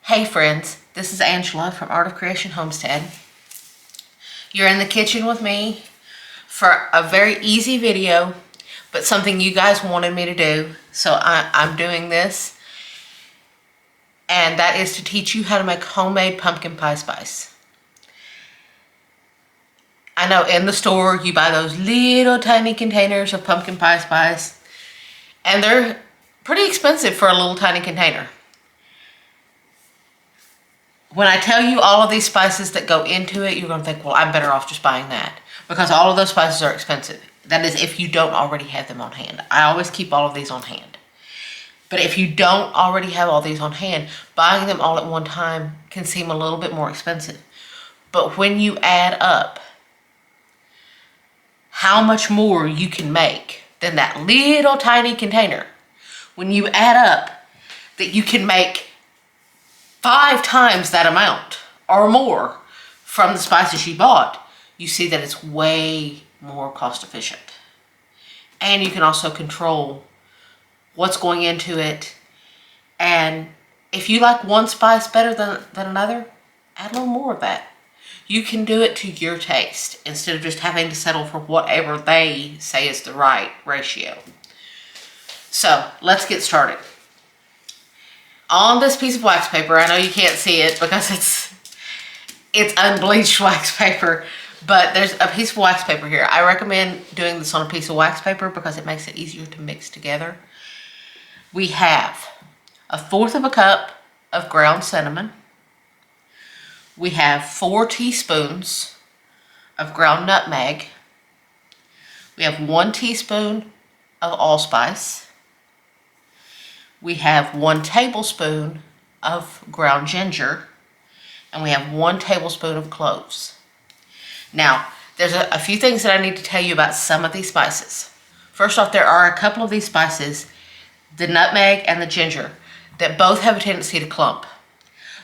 Hey friends, this is Angela from Art of Creation Homestead. You're in the kitchen with me for a very easy video, but something you guys wanted me to do, so I'm doing this. And that is to teach you how to make homemade pumpkin pie spice. I know in the store you buy those little tiny containers of pumpkin pie spice, and they're pretty expensive for a little tiny container. When I tell you all of these spices that go into it, you're going to think, well, I'm better off just buying that, because all of those spices are expensive. That is if you don't already have them on hand. I always keep all of these on hand. But if you don't already have all these on hand, buying them all at one time can seem a little bit more expensive. But when you add up how much more you can make than that little tiny container, when you add up that you can make 5 times that amount or more from the spices you bought, you see that it's way more cost efficient. And you can also control what's going into it. And if you like one spice better than another, add a little more of that. You can do it to your taste instead of just having to settle for whatever they say is the right ratio. So let's get started. On this piece of wax paper, I know you can't see it because it's unbleached wax paper, but there's a piece of wax paper here. I recommend doing this on a piece of wax paper because it makes it easier to mix together. We have 1/4 cup of ground cinnamon. We have 4 teaspoons of ground nutmeg. We have 1 teaspoon of allspice. We have 1 tablespoon of ground ginger, and we have 1 tablespoon of cloves. Now, there's a few things that I need to tell you about some of these spices. First off, there are a couple of these spices, the nutmeg and the ginger, that both have a tendency to clump.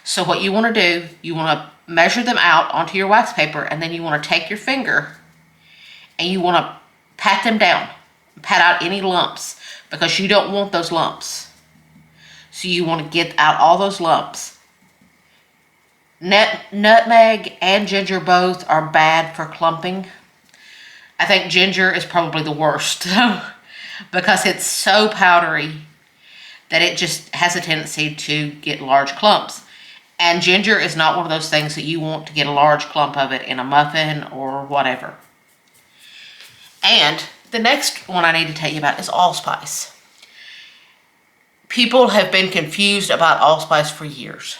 So what you want to do, you want to measure them out onto your wax paper, and then you want to take your finger and you want to pat them down, pat out any lumps, because you don't want those lumps. So you want to get out all those lumps. Nutmeg and ginger both are bad for clumping. I think ginger is probably the worst because it's so powdery that it just has a tendency to get large clumps. And ginger is not one of those things that you want to get a large clump of it in a muffin or whatever. And the next one I need to tell you about is allspice. People have been confused about allspice for years.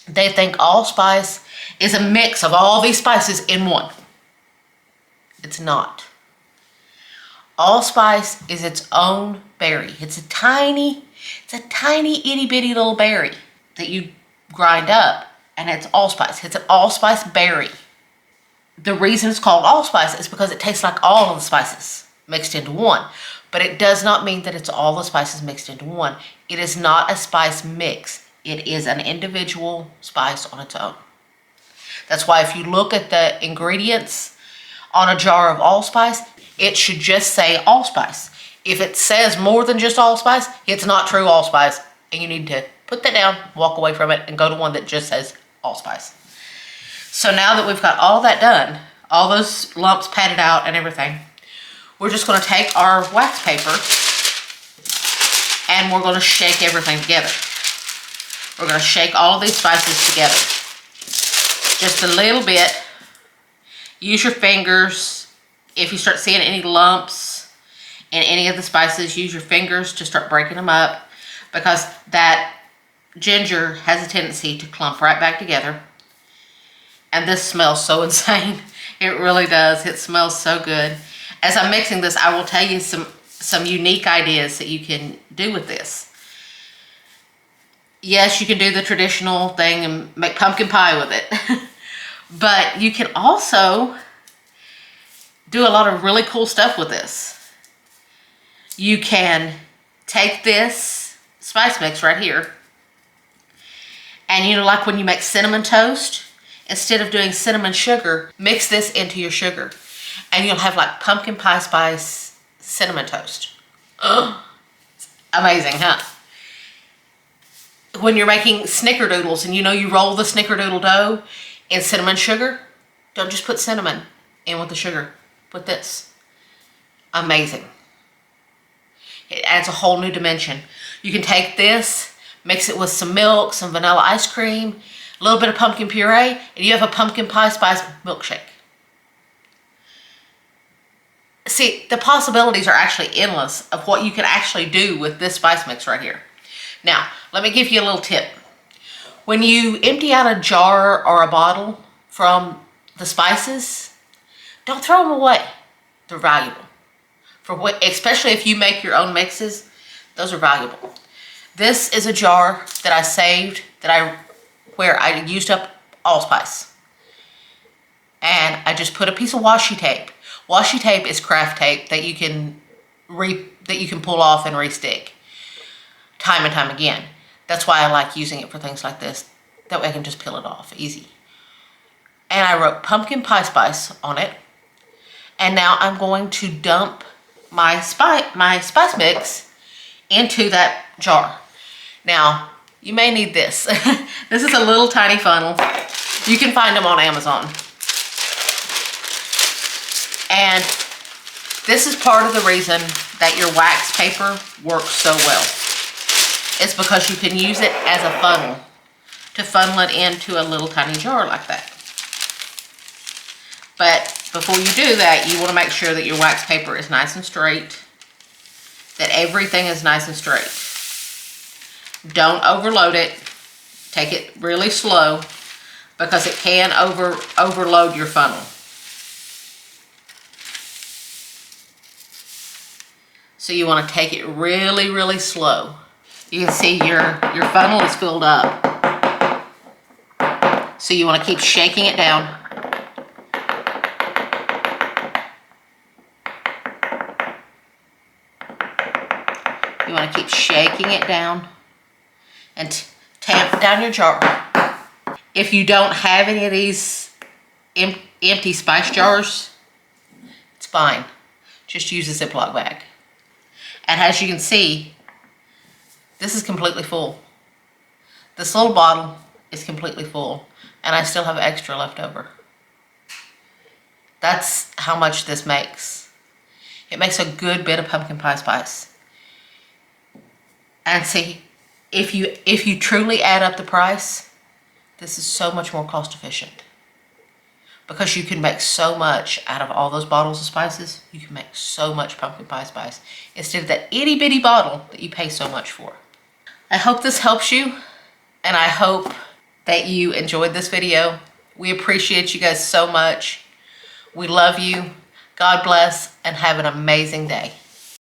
They think allspice is a mix of all these spices in one. It's not. Allspice is its own berry. It's a tiny itty bitty little berry that you grind up, and it's allspice. It's an allspice berry. The reason it's called allspice is because it tastes like all of the spices mixed into one. But it does not mean that it's all the spices mixed into one. It is not a spice mix. It is an individual spice on its own. That's why if you look at the ingredients on a jar of allspice, it should just say allspice. If it says more than just allspice, it's not true allspice, and you need to put that down, walk away from it, and go to one that just says allspice. So now that we've got all that done, all those lumps patted out and everything, we're just going to take our wax paper and we're going to shake everything together. We're going to shake all of these spices together. Just a little bit. Use your fingers. If you start seeing any lumps in any of the spices, use your fingers to start breaking them up, because that ginger has a tendency to clump right back together. And this smells so insane. It really does. It smells so good. As I'm mixing this, I will tell you some unique ideas that you can do with this. Yes, you can do the traditional thing and make pumpkin pie with it. But you can also do a lot of really cool stuff with this. You can take this spice mix right here, and you know, like when you make cinnamon toast, instead of doing cinnamon sugar, mix this into your sugar. And you'll have like pumpkin pie spice cinnamon toast. Oh, amazing, huh? when you're making snickerdoodles and you roll the snickerdoodle dough in cinnamon sugar, don't just put cinnamon in with the sugar. Put this. Amazing. It adds a whole new dimension. You can take this, mix it with some milk, some vanilla ice cream, a little bit of pumpkin puree, and you have a pumpkin pie spice milkshake. See, the possibilities are actually endless of what you can actually do with this spice mix right here. Now, let me give you a little tip. When you empty out a jar or a bottle from the spices, don't throw them away. They're valuable. Especially if you make your own mixes, those are valuable. This is a jar that I saved where I used up allspice. And I just put a piece of washi tape. Washi tape is craft tape that you can pull off and re-stick time and time again. That's why I like using it for things like this. That way I can just peel it off easy. And I wrote pumpkin pie spice on it. And now I'm going to dump my spice mix into that jar. Now, you may need this. This is a little tiny funnel. You can find them on Amazon. And this is part of the reason that your wax paper works so well. It's because you can use it as a funnel to funnel it into a little tiny jar like that. But before you do that, you want to make sure that your wax paper is nice and straight, that everything is nice and straight. Don't overload it. Take it really slow because it can overload your funnel. So you want to take it really, really slow. You can see your funnel is filled up. So you want to keep shaking it down. You want to keep shaking it down and tamp down your jar. If you don't have any of these empty spice jars, it's fine. Just use a Ziploc bag. And as you can see, this is completely full. This little bottle is completely full, and I still have extra left over. That's how much this makes. It makes a good bit of pumpkin pie spice. And see, if you truly add up the price, this is so much more cost efficient. Because you can make so much out of all those bottles of spices. You can make so much pumpkin pie spice instead of that itty bitty bottle that you pay so much for. I hope this helps you, and I hope that you enjoyed this video. We appreciate you guys so much. We love you. God bless, and have an amazing day.